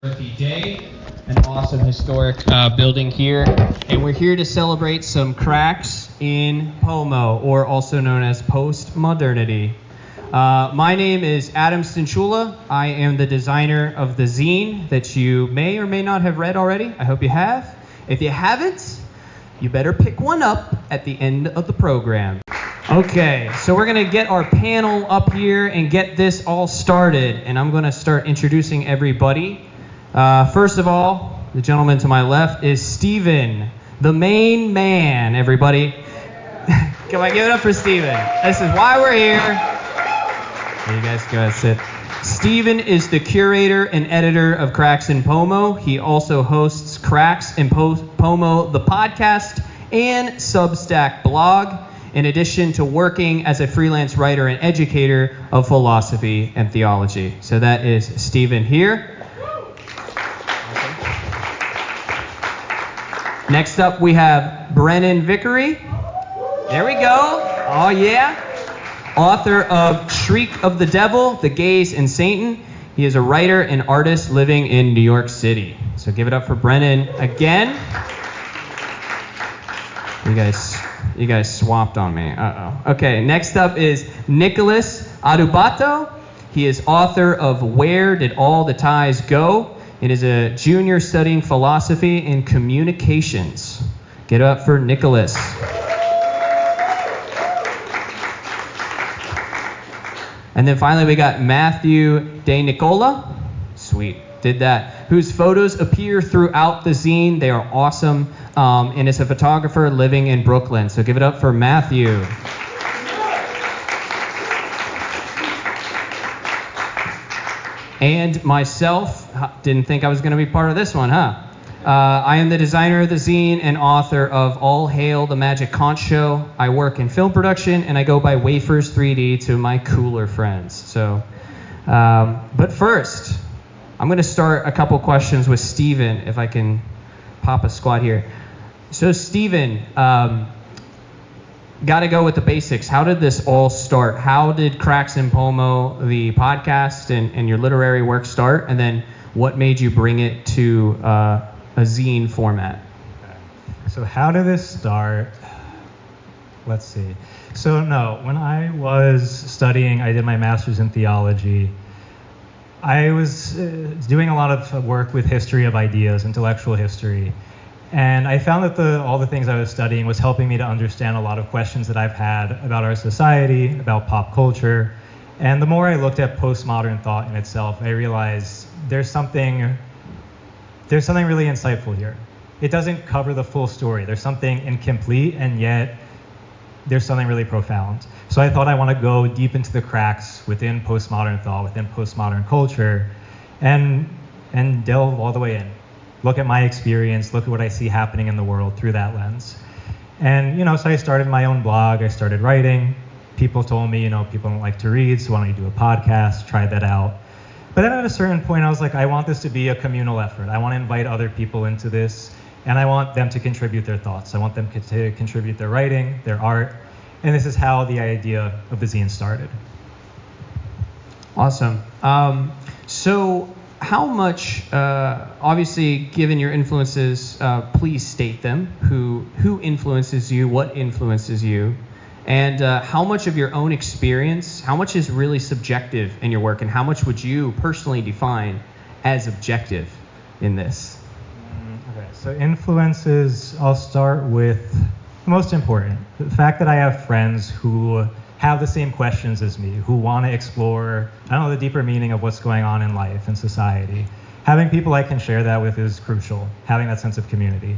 Dorothy Day, an awesome historic building here, and we're here to celebrate some cracks in Pomo, or also known as post-modernity. My name is Adam Stynchula. I am the designer of the zine that you may or may not have read already. I hope you have. If you haven't, you better pick one up at the end of the program. Okay, so we're going to get our panel up here and get this all started, and I'm going to start introducing everybody. First of all, the gentleman to my left is Steven, the main man, everybody. Can I give it up for Steven? This is why we're here. You guys go ahead, sit. Steven is the curator and editor of Cracks in Pomo. He also hosts Cracks in Pomo, the podcast, and Substack blog, in addition to working as a freelance writer and educator of philosophy and theology. So that is Steven here. Next up, we have Brennan Vickery. There we go. Oh, yeah. Author of Shriek of the Devil, The Gaze and Satan. He is a writer and artist living in New York City. So give it up for Brennan again. You guys swapped on me. Uh-oh. Okay, next up is Nicholas Adubato. He is author of Where Did All the Ties Go? It is a junior studying philosophy and communications. Get up for Nicholas. And then finally we got Matthew DiNicola. Sweet, did that. Whose photos appear throughout the zine. They are awesome. And is a photographer living in Brooklyn. So give it up for Matthew. And myself, didn't think I was going to be part of this one, huh? I am the designer of the zine and author of All Hail the Magic Conch Show. I work in film production, and I go by Wafers 3D to my cooler friends. So, but first, I'm going to start a couple questions with Steven, if I can pop a squat here. So Steven, got to go with the basics. How did this all start? How did Cracks in Pomo, the podcast, and your literary work start? And then what made you bring it to a zine format? So how did this start? Let's see. So no, when I was studying, I did my master's in theology. I was doing a lot of work with history of ideas, intellectual history. And I found that all the things I was studying was helping me to understand a lot of questions that I've had about our society, about pop culture. And the more I looked at postmodern thought in itself, I realized there's something really insightful here. It doesn't cover the full story. There's something incomplete, and yet there's something really profound. So I thought I want to go deep into the cracks within postmodern thought, within postmodern culture, and delve all the way in. Look at my experience, look at what I see happening in the world through that lens. And, so I started my own blog, I started writing. People told me, people don't like to read, so why don't you do a podcast? Tried that out. But then at a certain point, I was like, I want this to be a communal effort. I want to invite other people into this, and I want them to contribute their thoughts. I want them to contribute their writing, their art, and this is how the idea of the zine started. Awesome. So how much, obviously, given your influences, please state them. Who influences you? What influences you? And how much of your own experience, how much is really subjective in your work, and how much would you personally define as objective in this? Okay, so influences, I'll start with the most important. The fact that I have friends who have the same questions as me, who want to explore, the deeper meaning of what's going on in life and society. Having people I can share that with is crucial, having that sense of community.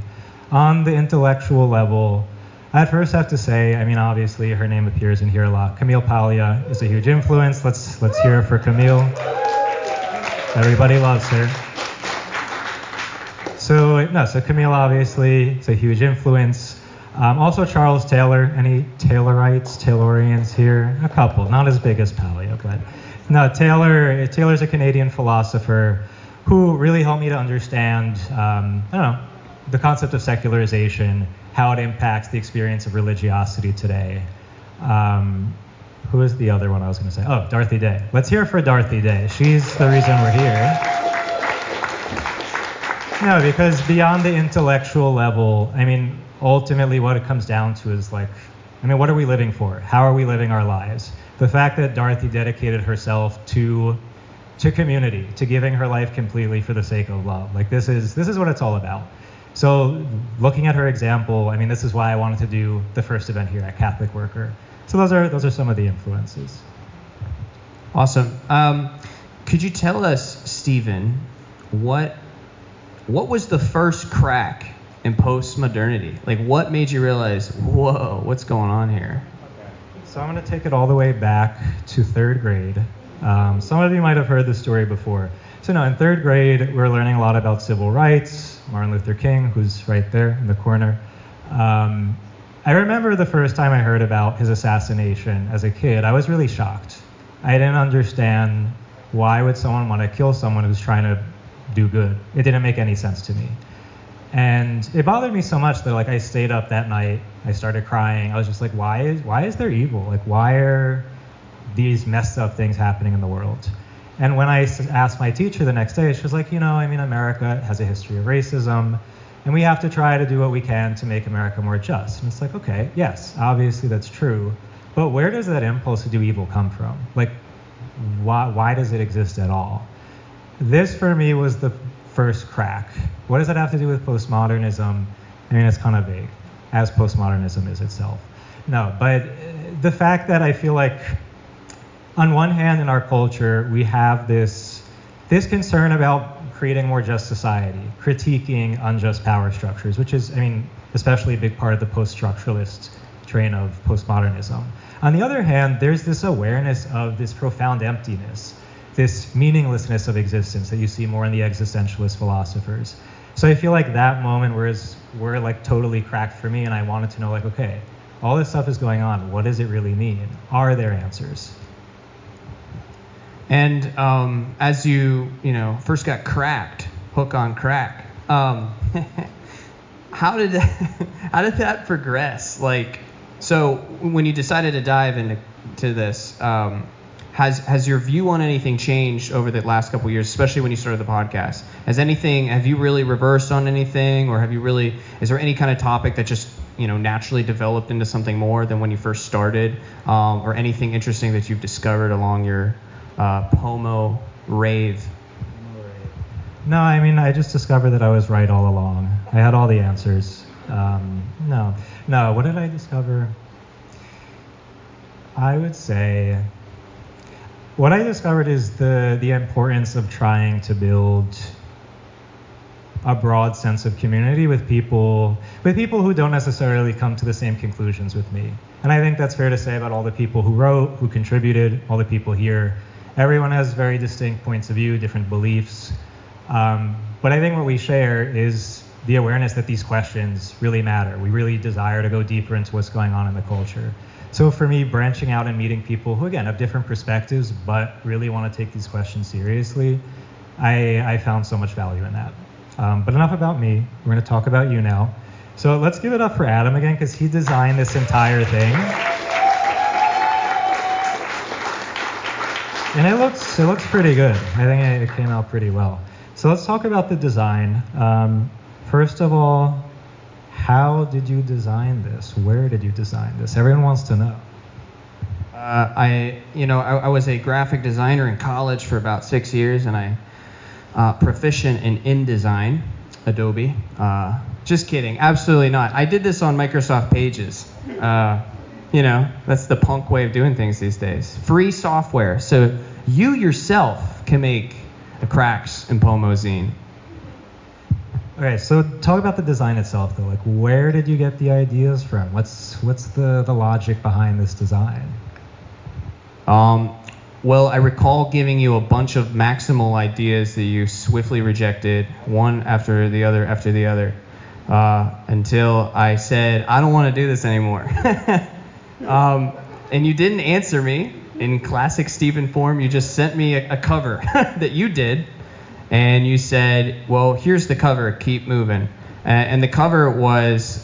On the intellectual level, I'd first have to say, obviously her name appears in here a lot. Camille Paglia is a huge influence. Let's hear it for Camille. Everybody loves her. So Camille obviously is a huge influence. Also Charles Taylor. Any Taylorians here? A couple, not as big as Paglia, but no, Taylor's a Canadian philosopher who really helped me to understand, the concept of secularization, how it impacts the experience of religiosity today. Who is the other one I was going to say? Oh, Dorothy Day. Let's hear it for Dorothy Day. She's the reason we're here. No, because beyond the intellectual level, I mean, ultimately what it comes down to is like, I mean, what are we living for? How are we living our lives? The fact that Dorothy dedicated herself to community, to giving her life completely for the sake of love. Like this is what it's all about. So looking at her example, I mean, this is why I wanted to do the first event here at Catholic Worker. So those are some of the influences. Awesome. Could you tell us, Stephen, what was the first crack in postmodernity? Like, what made you realize, whoa, what's going on here? Okay. So I'm going to take it all the way back to third grade. Some of you might have heard this story before. So no, in third grade, we were learning a lot about civil rights, Martin Luther King, who's right there in the corner. I remember the first time I heard about his assassination as a kid, I was really shocked. I didn't understand why would someone want to kill someone who's trying to do good. It didn't make any sense to me. And it bothered me so much that like I stayed up that night, I started crying. I was just like, why is there evil? Like, why are these messed up things happening in the world? And when I asked my teacher the next day, she was like, I mean, America has a history of racism, and we have to try to do what we can to make America more just. And it's like, okay, yes, obviously that's true, but where does that impulse to do evil come from? Like, why does it exist at all? This, for me, was the first crack. What does that have to do with postmodernism? I mean, it's kind of vague, as postmodernism is itself. No, but the fact that I feel like, on one hand, in our culture, we have this concern about creating more just society, critiquing unjust power structures, which is, I mean, especially a big part of the post-structuralist train of postmodernism. On the other hand, there's this awareness of this profound emptiness, this meaninglessness of existence that you see more in the existentialist philosophers. So I feel like that moment were like totally cracked for me, and I wanted to know, like, okay, all this stuff is going on. What does it really mean? Are there answers? And as you first got cracked, hook on crack, how did that progress? Like, so when you decided to dive into this, has your view on anything changed over the last couple of years, especially when you started the podcast? Have you really reversed on anything, or is there any kind of topic that just naturally developed into something more than when you first started, or anything interesting that you've discovered along your pomo rave? No, I mean, I just discovered that I was right all along. I had all the answers. No, what did I discover? I would say what I discovered is the importance of trying to build a broad sense of community with people who don't necessarily come to the same conclusions with me. And I think that's fair to say about all the people who wrote, who contributed, all the people here. Everyone has very distinct points of view, different beliefs. But I think what we share is the awareness that these questions really matter. We really desire to go deeper into what's going on in the culture. So for me, branching out and meeting people who, again, have different perspectives, but really want to take these questions seriously, I found so much value in that. But enough about me. We're going to talk about you now. So let's give it up for Adam again, because he designed this entire thing. And it looks pretty good. I think it came out pretty well. So let's talk about the design. First of all, how did you design this? Where did you design this? Everyone wants to know. I was a graphic designer in college for about 6 years, and I proficient in InDesign, Adobe. Just kidding, absolutely not. I did this on Microsoft Pages. That's the punk way of doing things these days. Free software, so you yourself can make the cracks in Pomo zine. Okay, so talk about the design itself, though. Like, where did you get the ideas from? What's the logic behind this design? Well, I recall giving you a bunch of maximal ideas that you swiftly rejected, one after the other, until I said, I don't want to do this anymore. And you didn't answer me in classic Stephen form. You just sent me a cover that you did. And you said, well, here's the cover, keep moving. And the cover was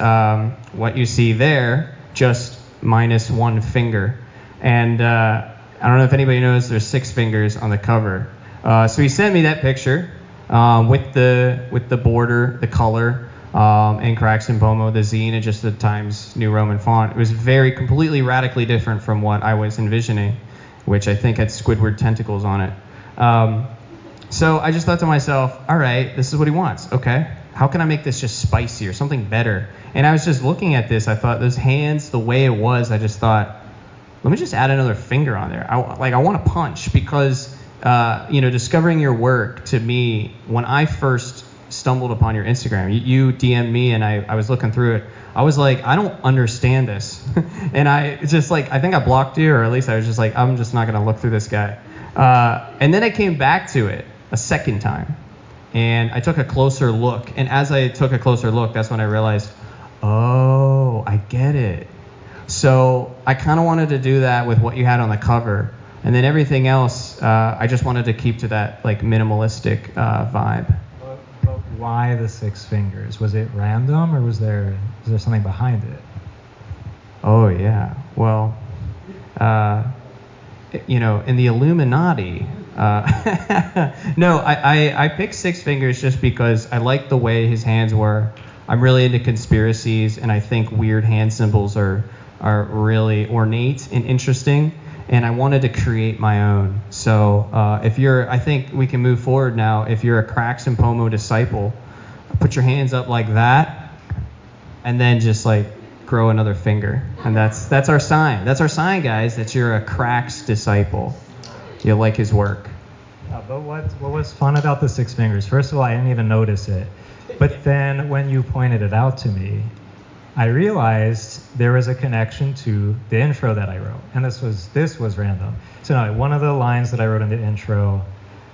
what you see there, just minus one finger. And I don't know if anybody knows there's 6 fingers on the cover. So he sent me that picture. with the border, the color, and cracks and pomo, the zine, and just the Times New Roman font. It was completely radically different from what I was envisioning, which I think had Squidward tentacles on it. So I just thought to myself, all right, this is what he wants. Okay, how can I make this just spicier, something better? And I was just looking at this. I thought those hands, the way it was, I just thought, let me just add another finger on there. I want to punch because, discovering your work to me, when I first stumbled upon your Instagram, you DM'd me and I was looking through it. I was like, I don't understand this. And I think I blocked you, or at least I was just like, I'm just not going to look through this guy. And then I came back to it a second time and I took a closer look. And as I took a closer look, that's when I realized, oh, I get it. So I kind of wanted to do that with what you had on the cover. And then everything else, I just wanted to keep to that like minimalistic vibe. But why the 6 fingers? Was it random, or was there something behind it? Oh yeah. Well, in the Illuminati. No, I picked 6 fingers just because I like the way his hands were. I'm really into conspiracies, and I think weird hand symbols are really ornate and interesting. And I wanted to create my own. So I think we can move forward now. If you're a Cracks and Pomo disciple, put your hands up like that, and then just like grow another finger. And that's our sign. That's our sign, guys, that you're a Cracks disciple. You like his work. But what was fun about the 6 fingers? First of all, I didn't even notice it. But then when you pointed it out to me, I realized there was a connection to the intro that I wrote, and this was random. So no, one of the lines that I wrote in the intro,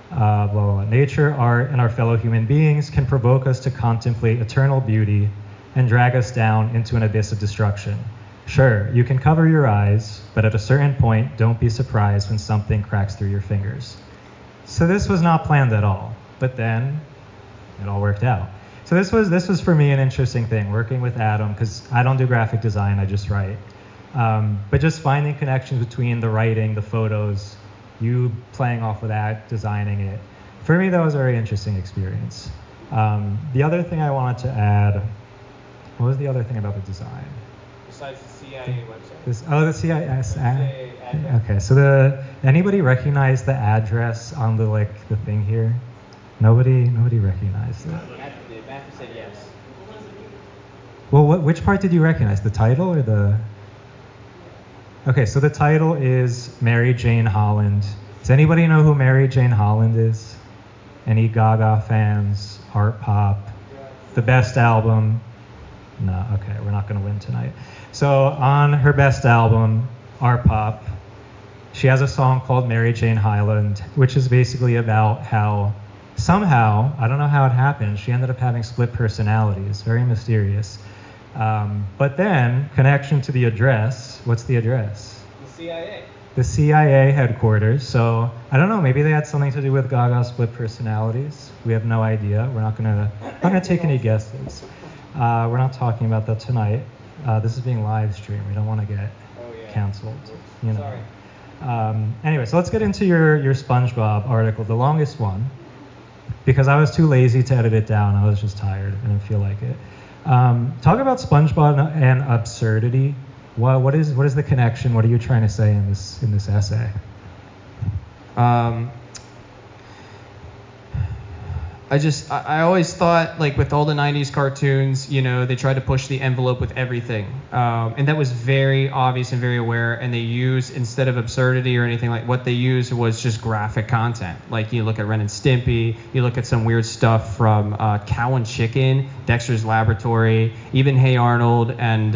blah, blah, blah. Nature, art, and our fellow human beings can provoke us to contemplate eternal beauty and drag us down into an abyss of destruction. Sure, you can cover your eyes, but at a certain point, don't be surprised when something cracks through your fingers. So this was not planned at all, but then it all worked out. So this was for me an interesting thing, working with Adam, because I don't do graphic design, I just write. But just finding connections between the writing, the photos, you playing off of that, designing it. For me, that was a very interesting experience. The other thing I wanted to add, what was the other thing about the design? Besides the CIA website. The CIS. Okay, so anybody recognize the address on the thing here? Nobody recognized it. Matthew said yes. Well, which part did you recognize? The title or the? Okay, so the title is Mary Jane Holland. Does anybody know who Mary Jane Holland is? Any Gaga fans? Art pop? The best album? No, okay, we're not going to win tonight. So on her best album, Art Pop, she has a song called Mary Jane Holland, which is basically about how somehow, I don't know how it happened, she ended up having split personalities. Very mysterious. But then, connection to the address. What's the address? The CIA. The CIA headquarters. So, I don't know, maybe they had something to do with Gaga's split personalities. We have no idea. We're not gonna take any guesses. We're not talking about that tonight. This is being live streamed. We don't want to get canceled. Sorry. Anyway, so let's get into your SpongeBob article, the longest one, because I was too lazy to edit it down. I was just tired. I didn't feel like it. Talk about SpongeBob and absurdity. What is the connection? What are you trying to say in this essay? I always thought, like, with all the 90s cartoons, they tried to push the envelope with everything. And that was very obvious and very aware. And they used, instead of absurdity or anything, like, what they used was just graphic content. Like, you look at Ren and Stimpy, you look at some weird stuff from Cow and Chicken, Dexter's Laboratory, even Hey Arnold, and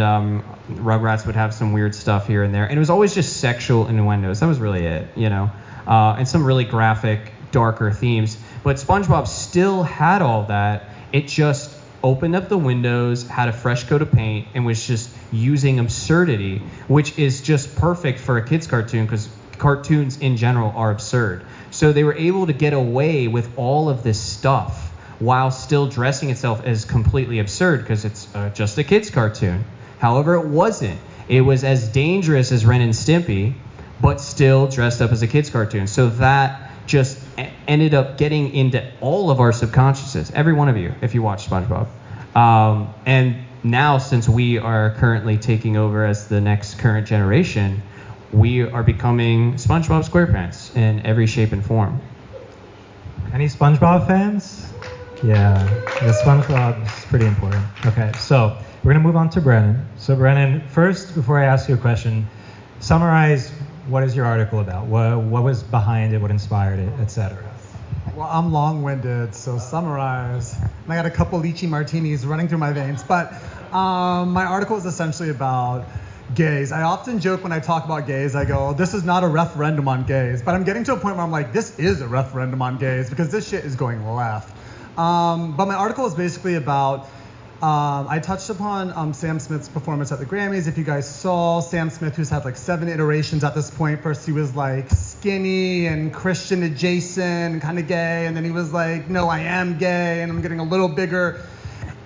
Rugrats would have some weird stuff here and there. And it was always just sexual innuendos. That was really it, and some really graphic, darker themes. But SpongeBob still had all that. It just opened up the windows, had a fresh coat of paint, and was just using absurdity, which is just perfect for a kid's cartoon because cartoons in general are absurd. So they were able to get away with all of this stuff while still dressing itself as completely absurd because it's just a kid's cartoon. However, it wasn't. It was as dangerous as Ren and Stimpy, but still dressed up as a kid's cartoon. So that just ended up getting into all of our subconsciouses, every one of you, if you watch SpongeBob. And now, since we are currently taking over as the next current generation, we are becoming SpongeBob SquarePants in every shape and form. Any SpongeBob fans? Yeah, the SpongeBob is pretty important. Okay, so we're gonna move on to Brennan. So Brennan, first, before I ask you a question, summarize what is your article about? What was behind it? What inspired it, etc. Well, I'm long-winded, so summarize. I got a couple lychee martinis running through my veins, but my article is essentially about gays. I often joke when I talk about gays, I go, this is not a referendum on gays, but I'm getting to a point where I'm like, this is a referendum on gays because this shit is going left. But my article is basically about, I touched upon Sam Smith's performance at the Grammys. If you guys saw, Sam Smith, who's had like 7 iterations at this point. First he was like skinny and Christian adjacent and kind of gay, and then he was like, no, I am gay and I'm getting a little bigger.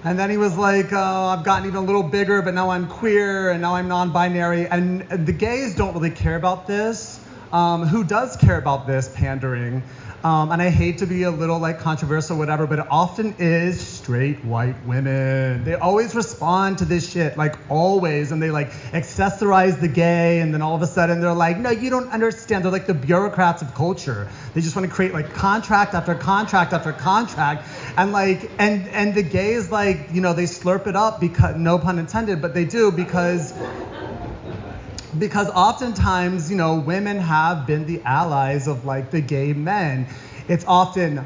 And then he was like, I've gotten even a little bigger, but now I'm queer and now I'm non-binary. And the gays don't really care about this. Who does care about this pandering? And I hate to be a little like controversial or whatever, but it often is straight white women. They always respond to this shit, like always, and they like accessorize the gay, and then all of a sudden they're like, no, you don't understand. They're like the bureaucrats of culture. They just want to create like contract after contract after contract, and like and the gays like, you know, they slurp it up because, no pun intended, but they do because oftentimes, you know, women have been the allies of like the gay men. It's often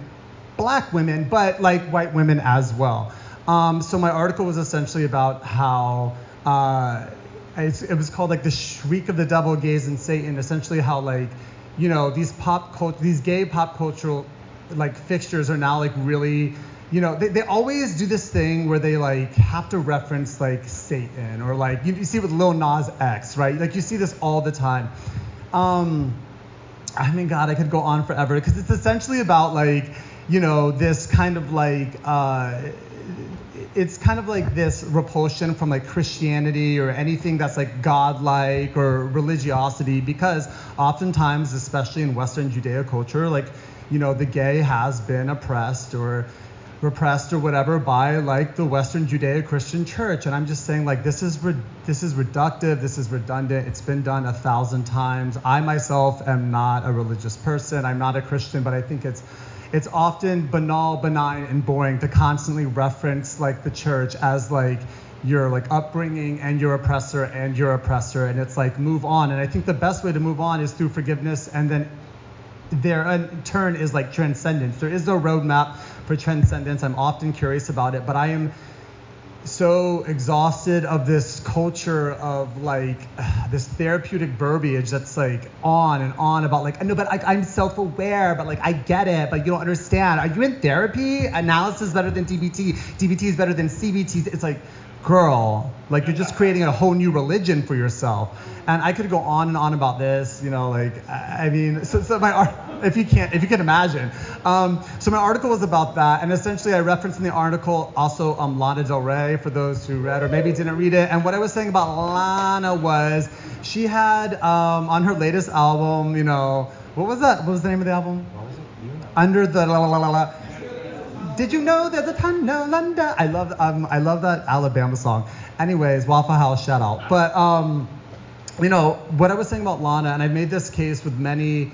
black women, but like white women as well. So my article was essentially about how it was called like the shriek of the devil, gays and Satan. Essentially how like, you know, these gay pop cultural like fixtures are now like really, you know, they always do this thing where they like have to reference like Satan, or like you see with Lil Nas X, right? Like you see this all the time. I mean, God, I could go on forever because it's essentially about like, you know, this kind of like, it's kind of like this repulsion from like Christianity or anything that's like godlike or religiosity, because oftentimes, especially in Western Judeo culture, like, you know, the gay has been oppressed or repressed or whatever by like the Western Judeo-Christian church. And I'm just saying like this is reductive, this is redundant, it's been done 1,000 times. I myself am not a religious person, I'm not a Christian, but I think it's often banal, benign, and boring to constantly reference like the church as like your like upbringing and your oppressor and your oppressor, and it's like move on. And I think the best way to move on is through forgiveness, and then there in turn is like transcendence. There is no roadmap for transcendence. I'm often curious about it, but I am so exhausted of this culture of like this therapeutic verbiage that's like on and on about like, no, but I'm self-aware, but like I get it, but you don't understand. Are you in therapy? Analysis is better than DBT. DBT is better than CBT. It's like, girl, like you're just creating a whole new religion for yourself. And I could go on and on about this, you know, like, I mean, so my art, if you can imagine. So my article was about that, and essentially I referenced in the article also Lana Del Rey, for those who read or maybe didn't read it. And what I was saying about Lana was she had on her latest album, you know, what was that? What was the name of the album? What was it? Under the la la la la. Did you know there's a tunnel under? I love that Alabama song. Anyways, Waffle House, shout out. But you know what I was saying about Lana, and I made this case with many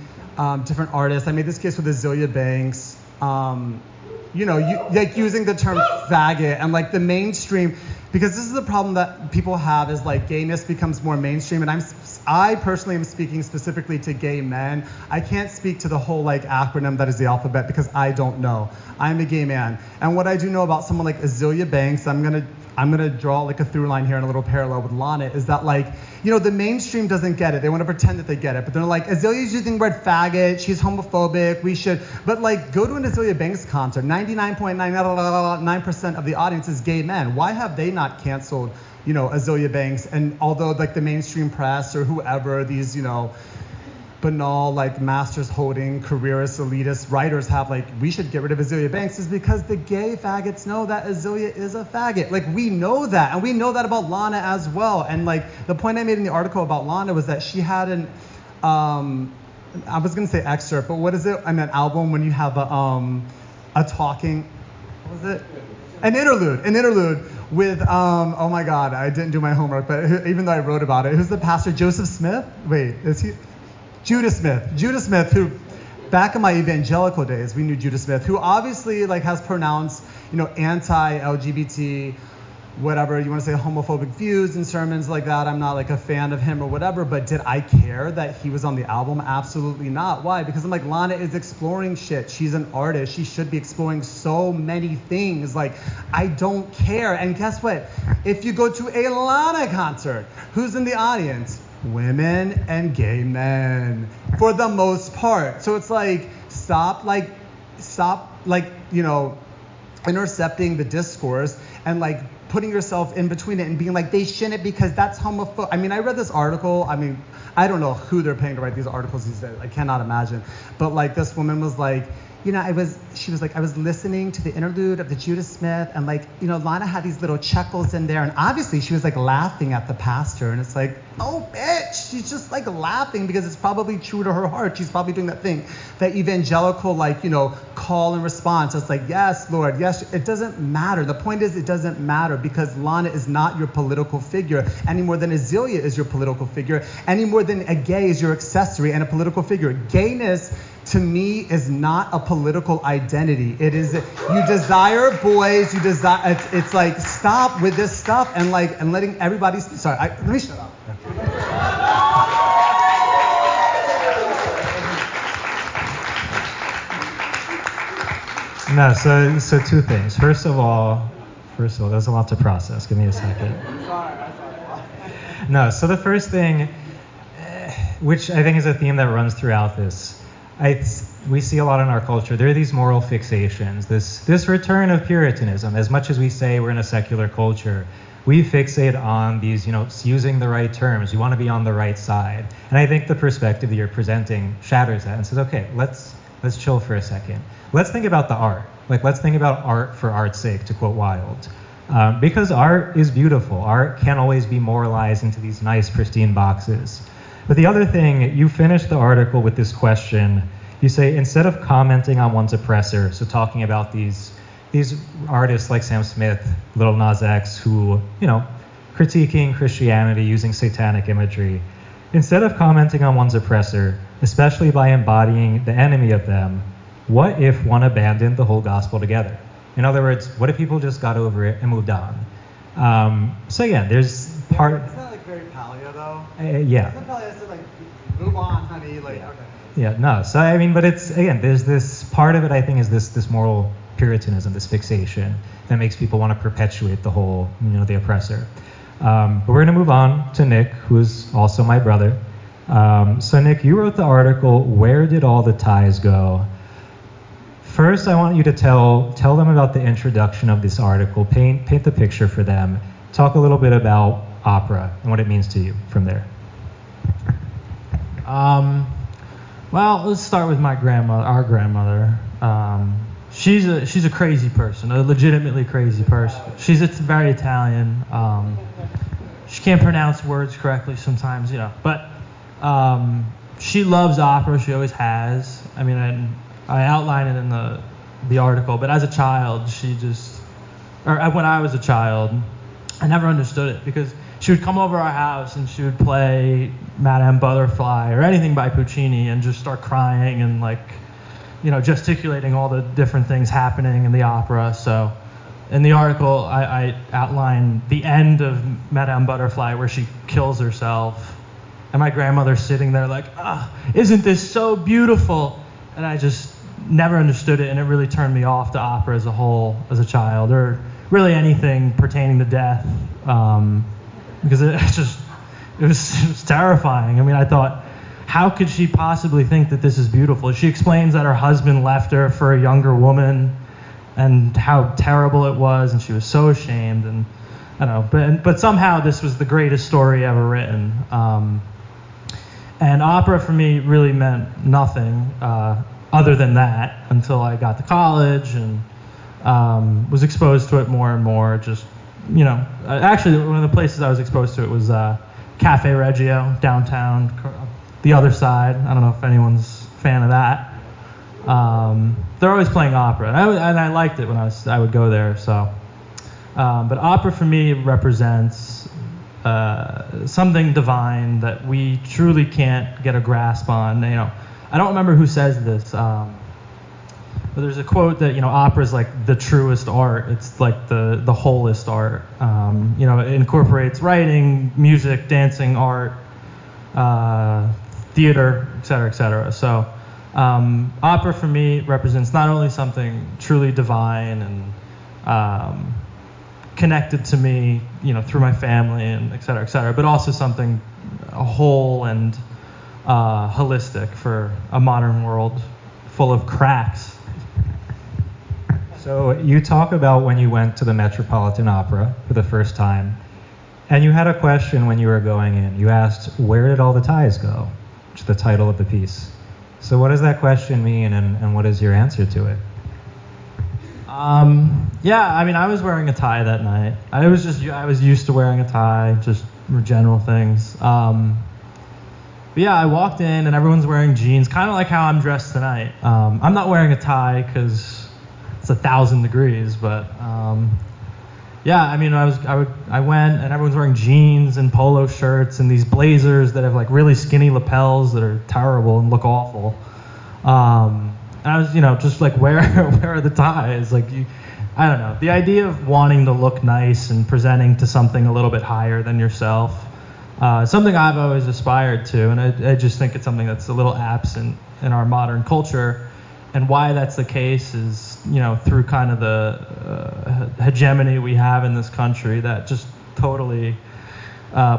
different artists. I made this case with Azealia Banks. You know, like using the term faggot and like the mainstream, because this is the problem that people have is like gayness becomes more mainstream, and I personally am speaking specifically to gay men. I can't speak to the whole like acronym that is the alphabet because I don't know. I'm a gay man, and what I do know about someone like Azealia Banks, I'm gonna draw like a through line here and a little parallel with Lana, is that like, you know, the mainstream doesn't get it. They want to pretend that they get it, but they're like, Azalea's using the word faggot, she's homophobic, we should, but like go to an Azealia Banks concert, 99.9% of the audience is gay men. Why have they not canceled, you know, Azealia Banks? And although like the mainstream press or whoever, these, you know, banal like masters holding careerist elitist writers have like, we should get rid of Azealia Banks, is because the gay faggots know that Azealia is a faggot. Like we know that, and we know that about Lana as well. And like the point I made in the article about Lana was that she hadn't I was gonna say excerpt, but what is it? I mean, album when you have a talking, what was it? An interlude with oh my God, I didn't do my homework, but even though I wrote about it, who's the pastor? Joseph Smith? Wait, is he? Judah Smith, who back in my evangelical days, we knew Judah Smith, who obviously like has pronounced, anti-LGBT, whatever you want to say, homophobic views and sermons like that. I'm not like a fan of him or whatever, but did I care that he was on the album? Absolutely not. Why? Because I'm like, Lana is exploring shit. She's an artist. She should be exploring so many things. Like, I don't care. And guess what? If you go to a Lana concert, who's in the audience? Women and gay men, for the most part. So it's like, stop, intercepting the discourse and like putting yourself in between it and being like, they shouldn't because that's homophobic. I mean, I read this article. I mean, I don't know who they're paying to write these articles these days. I cannot imagine. But like this woman was like, I was listening to the interlude of the Judah Smith and like, Lana had these little chuckles in there and obviously she was like laughing at the pastor and it's like, oh bitch, she's just like laughing because it's probably true to her heart. She's probably doing that thing, that evangelical call and response. It's like, yes, Lord, yes. It doesn't matter. The point is it doesn't matter because Lana is not your political figure any more than Azealia is your political figure, any more than a gay is your accessory and a political figure. Gayness to me is not a political identity. It is, you desire boys, it's like, stop with this stuff and letting everybody, let me shut up. No, so two things. First of all, there's a lot to process. Give me a second. No, so the first thing, which I think is a theme that runs throughout this, we see a lot in our culture. There are these moral fixations, this return of Puritanism. As much as we say we're in a secular culture, we fixate on these, using the right terms. We want to be on the right side. And I think the perspective that you're presenting shatters that and says, okay, let's chill for a second. Let's think about the art. Let's think about art for art's sake, to quote Wilde. Because art is beautiful. Art can't always be moralized into these nice, pristine boxes. But the other thing, you finish the article with this question. You say, instead of commenting on one's oppressor, so talking about these artists like Sam Smith, Lil Nas X, who, critiquing Christianity using satanic imagery, instead of commenting on one's oppressor, especially by embodying the enemy of them, what if one abandoned the whole gospel together? In other words, what if people just got over it and moved on? So yeah, there's part... Isn't that like very paleo though? Yeah. Isn't paleo said like, move on, honey, like, okay. Yeah, no, so I mean, but it's, again, there's this, part of it I think is this moral Puritanism, this fixation that makes people want to perpetuate the whole, the oppressor. But we're gonna move on to Nick, who's also my brother. So Nick, you wrote the article, Where Did All the Ties Go? First, I want you to tell them about the introduction of this article, paint the picture for them, talk a little bit about opera and what it means to you from there. Well, let's start with our grandmother. She's a crazy person, a legitimately crazy person. She's very Italian. She can't pronounce words correctly sometimes, but she loves opera. She always has. I mean, I outline it in the article, but as a child, when I was a child, I never understood it because she would come over our house and she would play Madame Butterfly or anything by Puccini and just start crying and gesticulating all the different things happening in the opera. So in the article, I outline the end of Madame Butterfly where she kills herself and my grandmother's sitting there like, isn't this so beautiful? And I just never understood it, and it really turned me off to opera as a whole as a child, or really anything pertaining to death, because it was terrifying. I mean, I thought, how could she possibly think that this is beautiful? She explains that her husband left her for a younger woman and how terrible it was, and she was so ashamed, and I don't know, but somehow this was the greatest story ever written. And opera for me really meant nothing other than that until I got to college and was exposed to it more and more. Just, actually one of the places I was exposed to it was Cafe Reggio downtown, The Other Side. I don't know if anyone's a fan of that. They're always playing opera, and I liked it when I would go there. So, but opera for me represents something divine that we truly can't get a grasp on. I don't remember who says this, but there's a quote that opera is like the truest art. It's like the wholest art. It incorporates writing, music, dancing, art, theater, etc., etc. So. Opera for me represents not only something truly divine and connected to me, through my family and et cetera, but also something whole and holistic for a modern world full of cracks. So you talk about when you went to the Metropolitan Opera for the first time, and you had a question when you were going in. You asked, "Where did all the ties go?" Which is the title of the piece. So what does that question mean, and what is your answer to it? I was wearing a tie that night. I was used to wearing a tie, just general things. But yeah, I walked in and everyone's wearing jeans, kind of like how I'm dressed tonight. I'm not wearing a tie because it's 1,000 degrees, but I went and everyone's wearing jeans and polo shirts and these blazers that have like really skinny lapels that are terrible and look awful. And I was, just like, where are the ties? Like, I don't know. The idea of wanting to look nice and presenting to something a little bit higher than yourself, something I've always aspired to, and I just think it's something that's a little absent in our modern culture. And why that's the case is, through kind of the hegemony we have in this country that just totally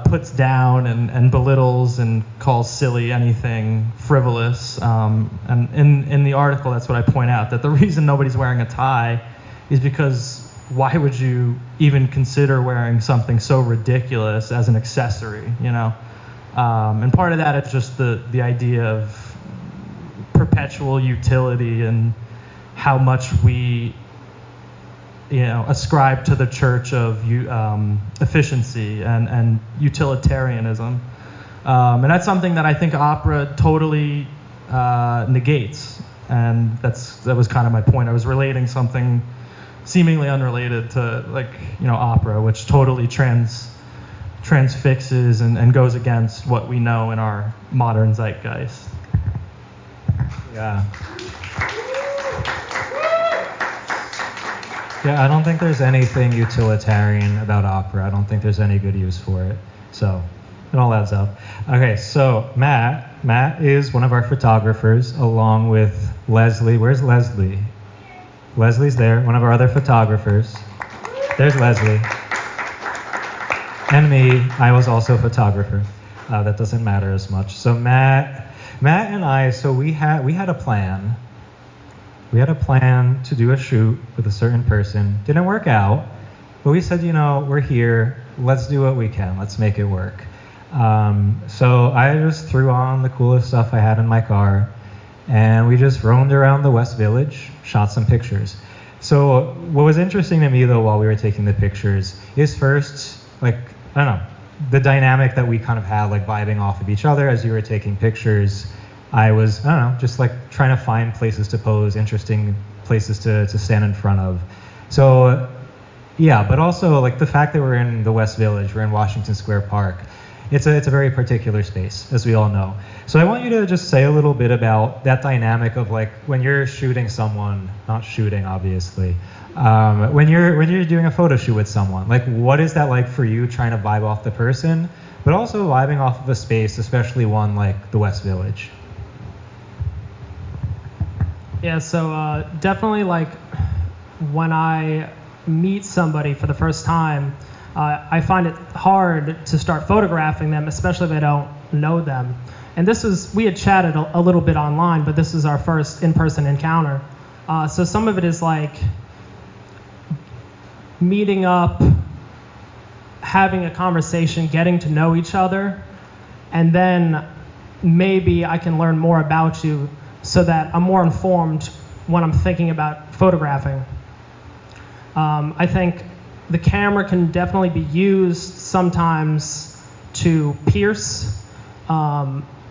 puts down and belittles and calls silly anything frivolous. And in the article, that's what I point out, that the reason nobody's wearing a tie is because why would you even consider wearing something so ridiculous as an accessory, And part of that is just the idea of perpetual utility and how much we ascribe to the church of efficiency and utilitarianism, and that's something that I think opera totally negates, and that was kind of my point. I was relating something seemingly unrelated to opera, which totally transfixes and goes against what we know in our modern zeitgeist. Yeah. Yeah, I don't think there's anything utilitarian about opera. I don't think there's any good use for it. So it all adds up. Okay, so Matt is one of our photographers along with Leslie. Where's Leslie? Leslie's there, one of our other photographers. There's Leslie. And me, I was also a photographer. That doesn't matter as much. So Matt and I, so we had a plan. We had a plan to do a shoot with a certain person. Didn't work out, but we said, we're here. Let's do what we can. Let's make it work. So I just threw on the coolest stuff I had in my car, and we just roamed around the West Village, shot some pictures. So what was interesting to me, though, while we were taking the pictures is first, the dynamic that we kind of had, vibing off of each other as you were taking pictures. I was, just trying to find places to pose, interesting places to stand in front of. So, yeah, but also the fact that we're in the West Village, we're in Washington Square Park, it's a very particular space, as we all know. So I want you to just say a little bit about that dynamic of when you're shooting someone, not shooting obviously, when you're doing a photo shoot with someone, what is that like for you, trying to vibe off the person, but also vibing off of a space, especially one like the West Village? Yeah, so definitely when I meet somebody for the first time, I find it hard to start photographing them, especially if I don't know them. And we had chatted a little bit online, but this is our first in-person encounter. So some of it is meeting up, having a conversation, getting to know each other, and then maybe I can learn more about you so that I'm more informed when I'm thinking about photographing. I think the camera can definitely be used sometimes to pierce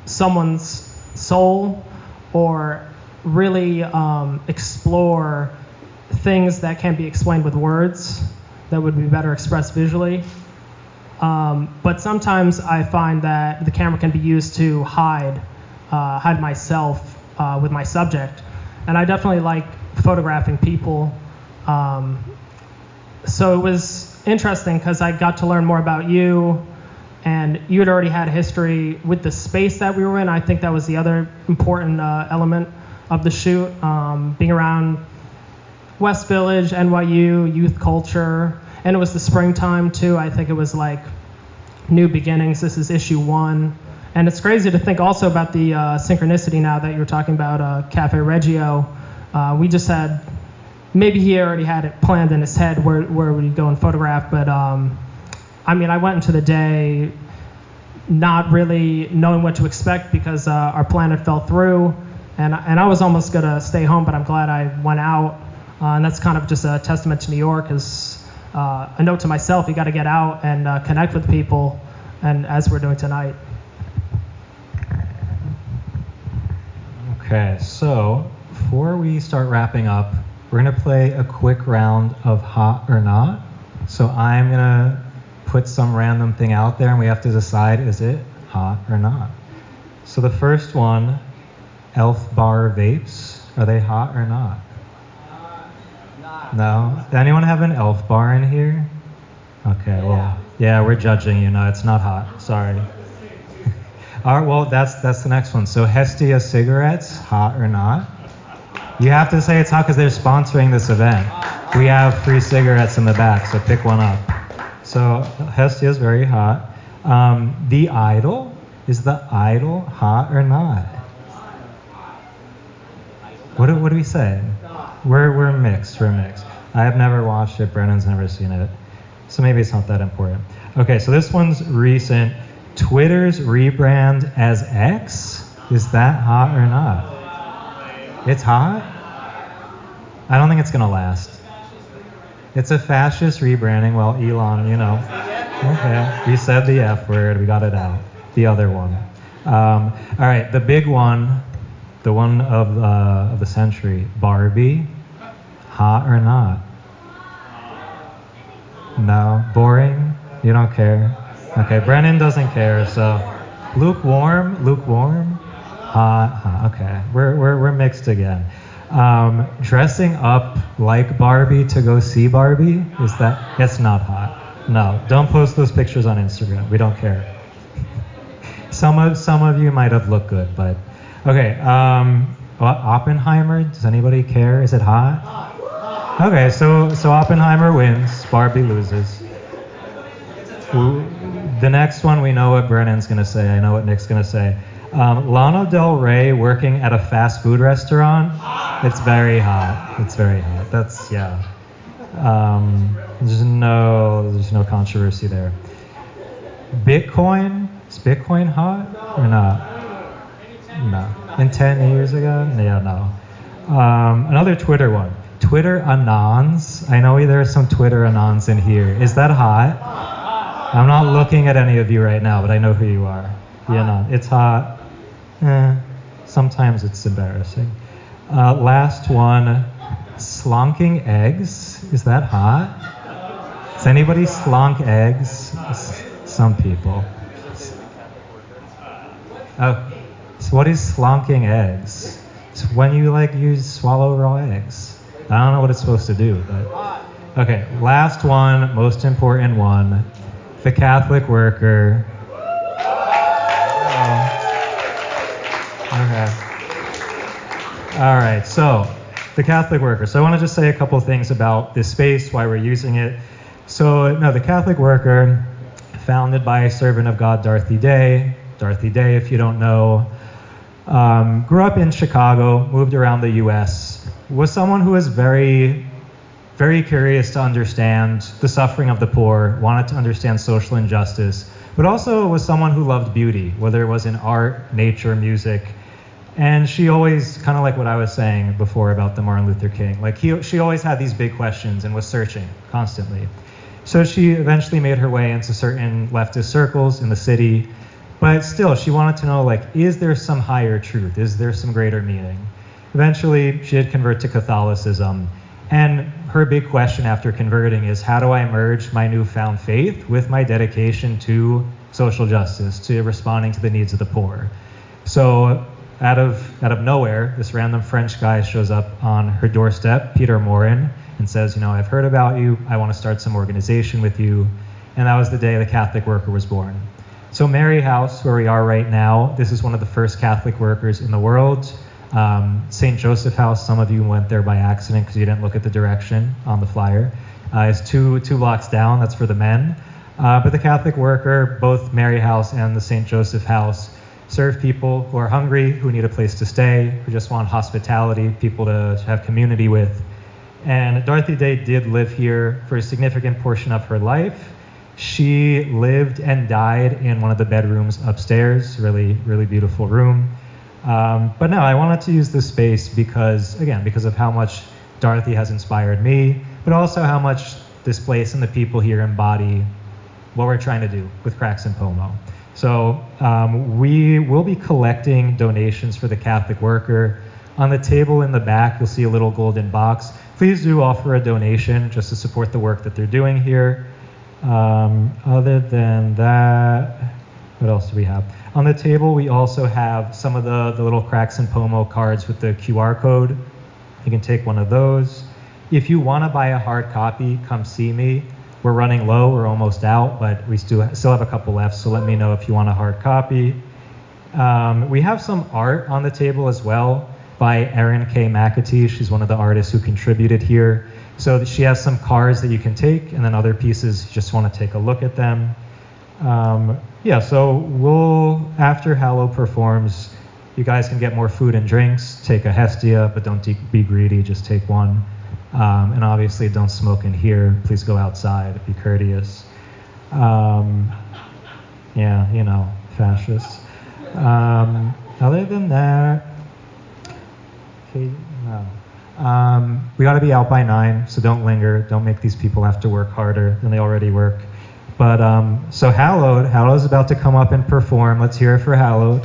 someone's soul or really explore things that can't be explained with words that would be better expressed visually. But sometimes I find that the camera can be used to hide myself with my subject. And I definitely like photographing people. So it was interesting because I got to learn more about you, and you had already had history with the space that we were in. I think that was the other important element of the shoot, being around West Village, NYU, youth culture, and it was the springtime too. I think it was like new beginnings. This is issue 1. And it's crazy to think also about the synchronicity now that you were talking about Cafe Reggio. We just had, maybe he already had it planned in his head where we'd go and photograph, but I mean, I went into the day not really knowing what to expect because our plan had fell through, and I was almost gonna stay home, but I'm glad I went out, and that's kind of just a testament to New York, as a note to myself, you gotta get out and connect with people, and as we're doing tonight. Okay, so before we start wrapping up, we're gonna play a quick round of hot or not. So I'm gonna put some random thing out there and we have to decide, is it hot or not? So the first one, Elf Bar vapes, are they hot or not? No? Does anyone have an Elf Bar in here? Okay, well, yeah, we're judging you. No, it's not hot. Sorry. All right, well, that's the next one. So Hestia cigarettes, hot or not? You have to say it's hot because they're sponsoring this event. We have free cigarettes in the back, so pick one up. So Hestia is very hot. The Idol, is the Idol hot or not? What do we say? We're mixed. We're mixed. I have never watched it. Brennan's never seen it, so maybe it's not that important. Okay, so this one's recent. Twitter's rebrand as X, is that hot or not? It's hot? I don't think it's gonna last. It's a fascist rebranding. Well, Elon, you know. Okay, we said the F word, we got it out. The other one. All right, the big one, the one of the century, Barbie, hot or not? No, boring? You don't care? Okay, Brennan doesn't care, so lukewarm, hot, okay. We're mixed again. Dressing up like Barbie to go see Barbie, it's not hot. No, don't post those pictures on Instagram. We don't care. Some of you might have looked good, but okay. Oppenheimer, does anybody care? Is it hot? Okay, so Oppenheimer wins, Barbie loses. The next one, we know what Brennan's gonna say. I know what Nick's gonna say. Lana Del Rey working at a fast food restaurant. It's very hot. It's very hot. That's, yeah. There's no controversy there. Bitcoin, is Bitcoin hot or not? No. In 10 years ago? Yeah, no. Another Twitter one. Twitter Anons. I know there are some Twitter Anons in here. Is that hot? I'm not looking at any of you right now, but I know who you are. Yeah, no, it's hot. Sometimes it's embarrassing. Last one, slonking eggs. Is that hot? Does anybody slonk eggs? Some people. Oh, so what is slonking eggs? It's when you swallow raw eggs. I don't know what it's supposed to do, but okay. Last one, most important one, the Catholic Worker. Okay. All right, so the Catholic Worker. So I want to just say a couple things about this space, why we're using it. So, no, the Catholic Worker, founded by a servant of God, Dorothy Day. Dorothy Day, if you don't know, grew up in Chicago, moved around the U.S., was someone who was very, very curious to understand the suffering of the poor, wanted to understand social injustice, but also was someone who loved beauty, whether it was in art, nature, music. And she always, kind of like what I was saying before about the Martin Luther King, she always had these big questions and was searching constantly. So she eventually made her way into certain leftist circles in the city, But still, she wanted to know, like, is there some higher truth? Is there some greater meaning? Eventually, she did convert to Catholicism. And her big question after converting is, how do I merge my newfound faith with my dedication to social justice, to responding to the needs of the poor? So out of nowhere, this random French guy shows up on her doorstep, Peter Morin, and says, I've heard about you. I want to start some organization with you. And that was the day the Catholic Worker was born. So Maryhouse, where we are right now, this is one of the first Catholic workers in the world. St. Joseph House, some of you went there by accident because you didn't look at the direction on the flyer. It's two blocks down, that's for the men. But the Catholic Worker, both Maryhouse and the St. Joseph House, serve people who are hungry, who need a place to stay, who just want hospitality, people to have community with. And Dorothy Day did live here for a significant portion of her life. She lived and died in one of the bedrooms upstairs, really, really beautiful room. But no, I wanted to use this space because of how much Dorothy has inspired me, but also how much this place and the people here embody what we're trying to do with Cracks and Pomo. So we will be collecting donations for the Catholic Worker. On the table in the back, you'll see a little golden box. Please do offer a donation just to support the work that they're doing here. Other than that, what else do we have? On the table, we also have some of the little Cracks and Pomo cards with the QR code. You can take one of those. If you want to buy a hard copy, come see me. We're running low, we're almost out, but we still have a couple left, so let me know if you want a hard copy. We have some art on the table as well by Erin K. McAtee. She's one of the artists who contributed here. So she has some cards that you can take, and then other pieces, you just want to take a look at them. So after Hallowed performs, you guys can get more food and drinks, take a Hestia, but don't be greedy, just take one. And obviously don't smoke in here, please go outside, be courteous. Fascists. Other than that, okay, no. We got to be out by 9, so don't linger. Don't make these people have to work harder than they already work. But so Hallowed's about to come up and perform. Let's hear it for Hallowed.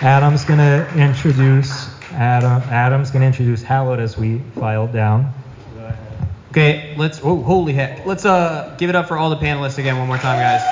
And Adam's gonna introduce Hallowed as we file down. Okay, holy heck. Let's give it up for all the panelists again one more time, guys.